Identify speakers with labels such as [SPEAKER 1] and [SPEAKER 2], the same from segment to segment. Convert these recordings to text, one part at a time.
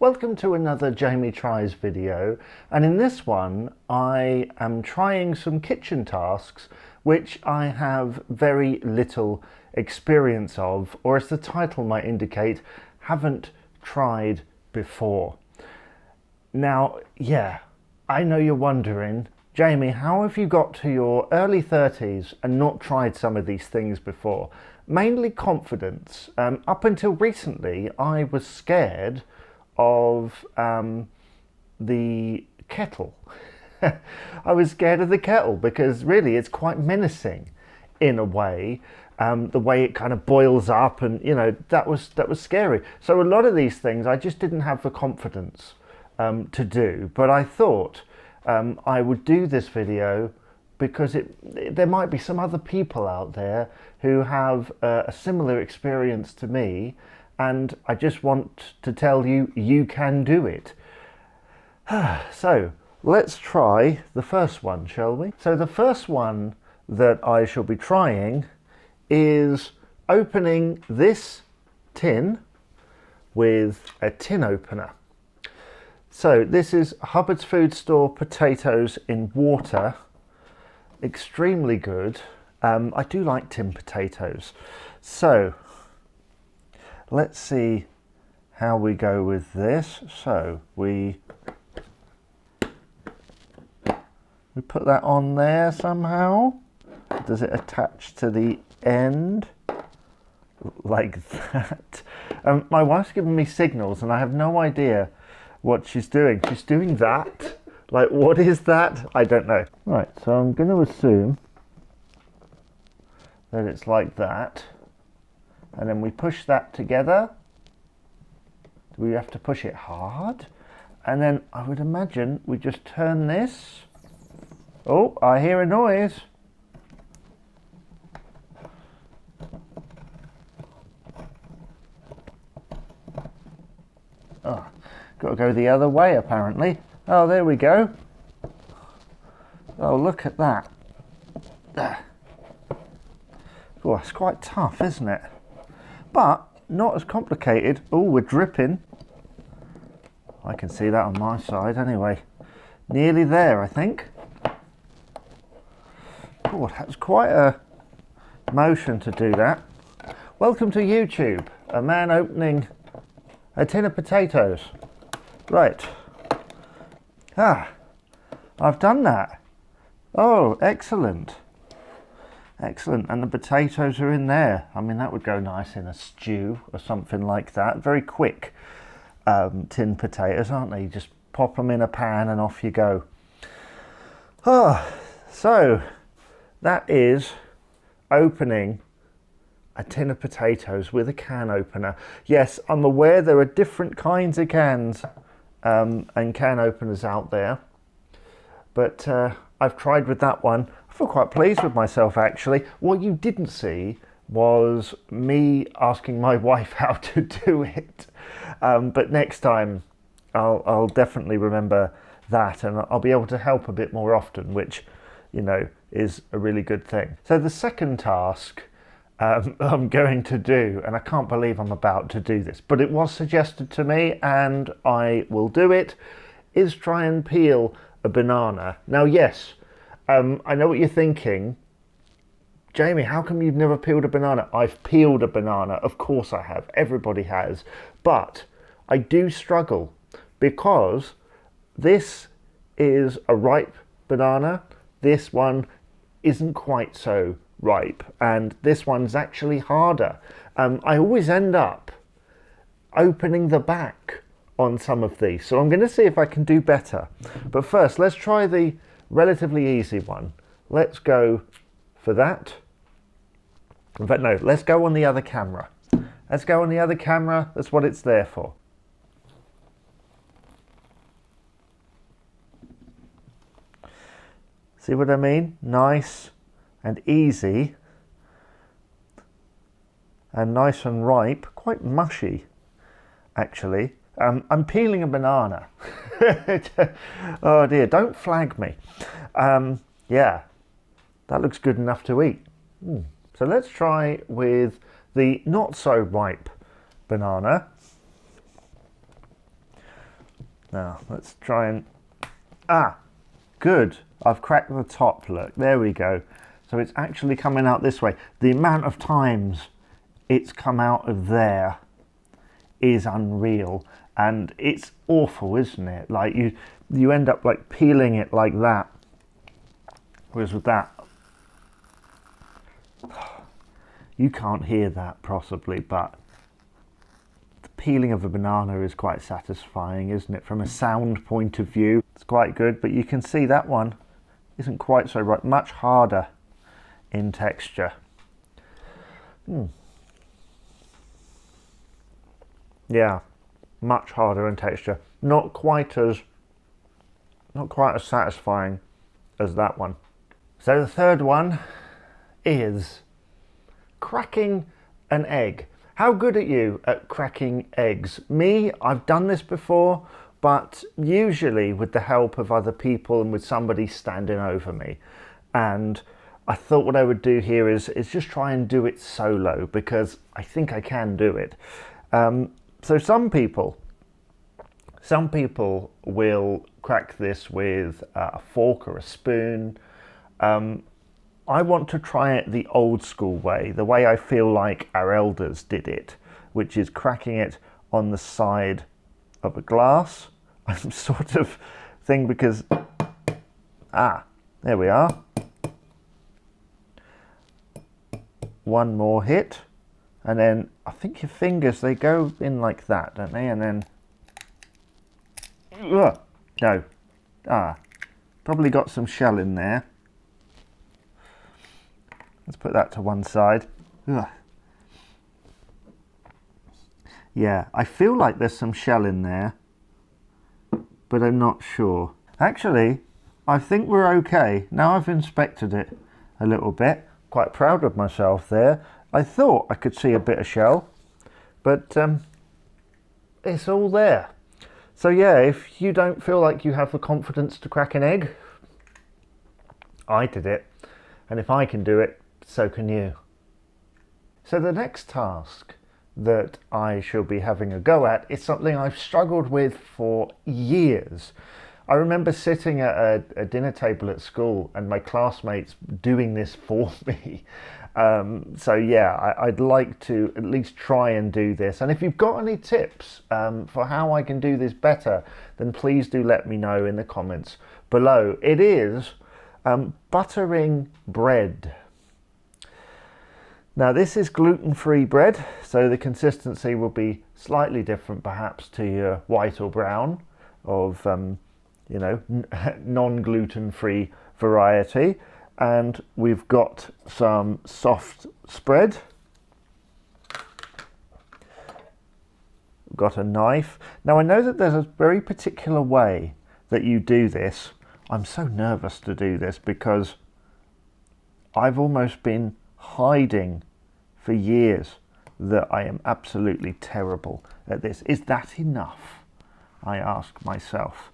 [SPEAKER 1] Welcome to another Jamie Tries video, and in this one I am trying some kitchen tasks which I have very little experience of, or as the title might indicate, haven't tried before. Now, yeah, I know you're wondering, Jamie, how have you got to your early 30s and not tried some of these things before? Mainly confidence. Up until recently, I was scared of the kettle. I was scared of the kettle because really it's quite menacing in a way. The way it kind of boils up, and you know, that was scary. So a lot of these things I just didn't have the confidence to do, but I thought I would do this video because there might be some other people out there who have a similar experience to me, and I just want to tell you, you can do it. So let's try the first one, shall we? So the first one that I shall be trying is opening this tin with a tin opener. So this is Hubbard's Food Store potatoes in water. Extremely good. I do like tin potatoes. So let's see how we go with this. So we put that on there somehow. Does it attach to the end like that? My wife's giving me signals and I have no idea what she's doing. She's doing that. Like, what is that? I don't know. Right, so I'm going to assume that it's like that. And then we push that together. Do we have to push it hard? And then I would imagine we just turn this. Oh, I hear a noise. Oh, got to go the other way apparently. Oh, there we go. Oh, look at that. Oh, it's quite tough, isn't it? But not as complicated. Oh, we're dripping. I can see that on my side anyway. Nearly there, I think. Oh, that's quite a motion to do that. Welcome to YouTube. A man opening a tin of potatoes. Right. I've done that. Oh, excellent. Excellent. And the potatoes are in there. I mean, that would go nice in a stew or something like that. Very quick tin potatoes, aren't they? You just pop them in a pan and off you go. So that is opening a tin of potatoes with a can opener. Yes, I'm aware there are different kinds of cans and can openers out there, but I've tried with that one. I feel quite pleased with myself actually. What you didn't see was me asking my wife how to do it, but next time I'll definitely remember that, and I'll be able to help a bit more often, which, you know, is a really good thing. So the second task I'm going to do, and I can't believe I'm about to do this, but it was suggested to me and I will do it, is try and peel a banana. Now, yes, I know what you're thinking. Jamie, how come you've never peeled a banana? I've peeled a banana, of course I have, everybody has, but I do struggle because this is a ripe banana, this one isn't quite so ripe, and this one's actually harder. I always end up opening the back on some of these, so I'm going to see if I can do better. But first, let's try the relatively easy one. Let's go for that. In fact, no, let's go on the other camera. Let's go on the other camera. That's what it's there for. See what I mean? Nice and easy and nice and ripe, quite mushy actually. I'm peeling a banana. Oh dear, don't flag me. Yeah, that looks good enough to eat. So let's try with the not so ripe banana. Now let's try and, good. I've cracked the top, look, there we go. So it's actually coming out this way. The amount of times it's come out of there is unreal, and it's awful, isn't it? Like you end up like peeling it like that, whereas with that, you can't hear that possibly, but the peeling of a banana is quite satisfying, isn't it? From a sound point of view, it's quite good, but you can see that one isn't quite so right, much harder in texture. Yeah, much harder in texture. Not quite as satisfying as that one. So the third one is cracking an egg. How good are you at cracking eggs? Me, I've done this before, but usually with the help of other people and with somebody standing over me. And I thought what I would do here is just try and do it solo, because I think I can do it. So some people will crack this with a fork or a spoon. I want to try it the old school way, the way I feel like our elders did it, which is cracking it on the side of a glass. I'm sort of thing because, there we are. One more hit, and then I think your fingers, they go in like that, don't they? And then, no, probably got some shell in there. Let's put that to one side. Yeah, I feel like there's some shell in there, but I'm not sure. Actually, I think we're okay. Now I've inspected it a little bit. Quite proud of myself there. I thought I could see a bit of shell, but it's all there. So yeah, if you don't feel like you have the confidence to crack an egg, I did it. And if I can do it, so can you. So the next task that I shall be having a go at is something I've struggled with for years. I remember sitting at a dinner table at school and my classmates doing this for me. So yeah, I'd like to at least try and do this. And if you've got any tips for how I can do this better, then please do let me know in the comments below. It is buttering bread. Now this is gluten-free bread, so the consistency will be slightly different perhaps to your white or brown of you know, non-gluten-free variety. And we've got some soft spread. We've got a knife. Now I know that there's a very particular way that you do this. I'm so nervous to do this because I've almost been hiding for years that I am absolutely terrible at this. Is that enough? I ask myself.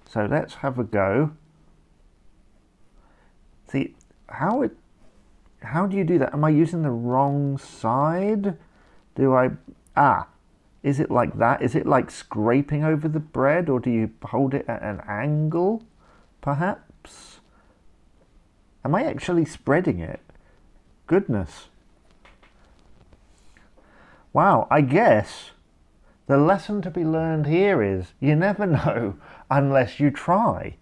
[SPEAKER 1] So let's have a go. See, how do you do that? Am I using the wrong side? Do I, is it like that? Is it like scraping over the bread, or do you hold it at an angle, perhaps? Am I actually spreading it? Goodness. Wow, I guess the lesson to be learned here is you never know unless you try.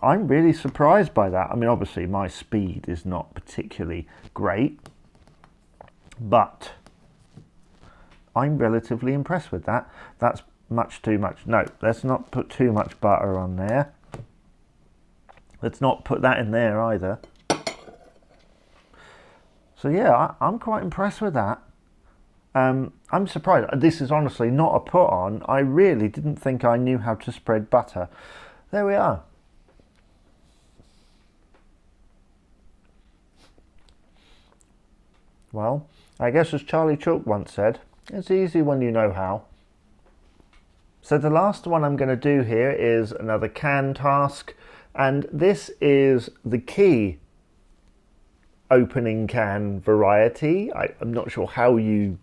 [SPEAKER 1] I'm really surprised by that. I mean, obviously my speed is not particularly great, but I'm relatively impressed with that. That's much too much. No, let's not put too much butter on there. Let's not put that in there either. So yeah, I'm quite impressed with that. I'm surprised. This is honestly not a put on. I really didn't think I knew how to spread butter. There we are. Well, I guess as Charlie Chalk once said, it's easy when you know how. So the last one I'm going to do here is another can task, and this is the key opening can variety. I'm not sure how you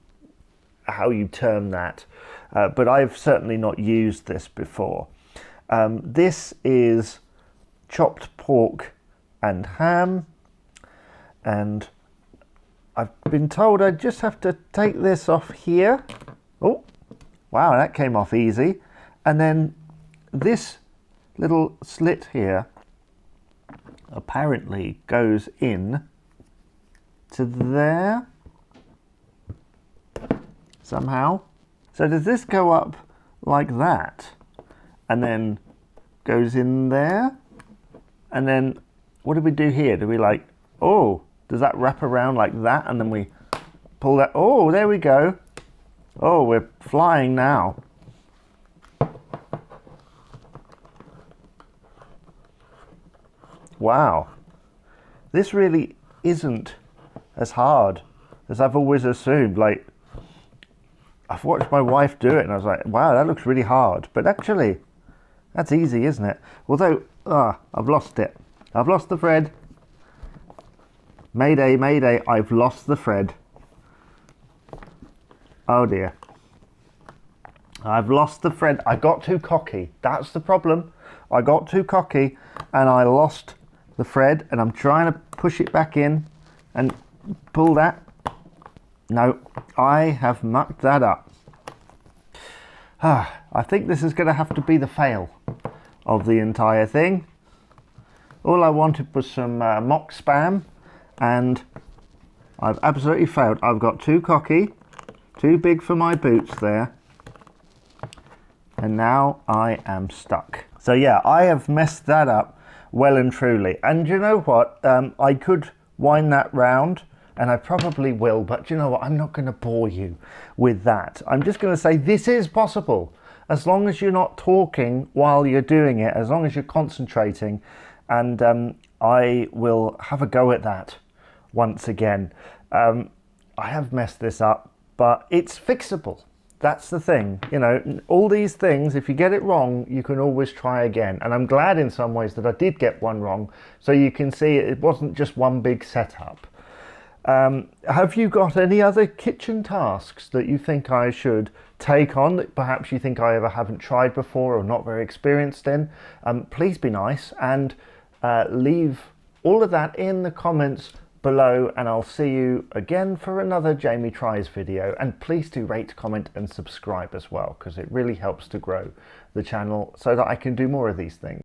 [SPEAKER 1] how you term that, but I've certainly not used this before. This is chopped pork and ham, and I've been told I just have to take this off here. Oh, wow, that came off easy. And then this little slit here apparently goes in to there somehow. So does this go up like that and then goes in there? And then what do we do here? Do we like, oh, does that wrap around like that and then we pull that? Oh, there we go. Oh, we're flying now. Wow, this really isn't as hard as I've always assumed. Like, I've watched my wife do it and I was like, wow, that looks really hard. But actually, that's easy, isn't it? Although, I've lost it. I've lost the thread. Mayday, mayday, I've lost the thread. Oh dear. I've lost the thread. I got too cocky. That's the problem. I got too cocky and I lost the thread, and I'm trying to push it back in and pull that. No, I have mucked that up. I think this is going to have to be the fail of the entire thing. All I wanted was some mock spam, and I've absolutely failed. I've got too cocky, too big for my boots there, and now I am stuck. So yeah, I have messed that up well and truly. And you know what? I could wind that round, and I probably will, but you know what? I'm not going to bore you with that. I'm just going to say this is possible. As long as you're not talking while you're doing it, as long as you're concentrating, and I will have a go at that once again. I have messed this up, but it's fixable. That's the thing, you know, all these things, if you get it wrong, you can always try again. And I'm glad in some ways that I did get one wrong, so you can see it wasn't just one big setup. Have you got any other kitchen tasks that you think I should take on, that perhaps you think I ever haven't tried before or not very experienced in? Please be nice and leave all of that in the comments below, and I'll see you again for another Jamie Tries video. And please do rate, comment and subscribe as well, because it really helps to grow the channel so that I can do more of these things.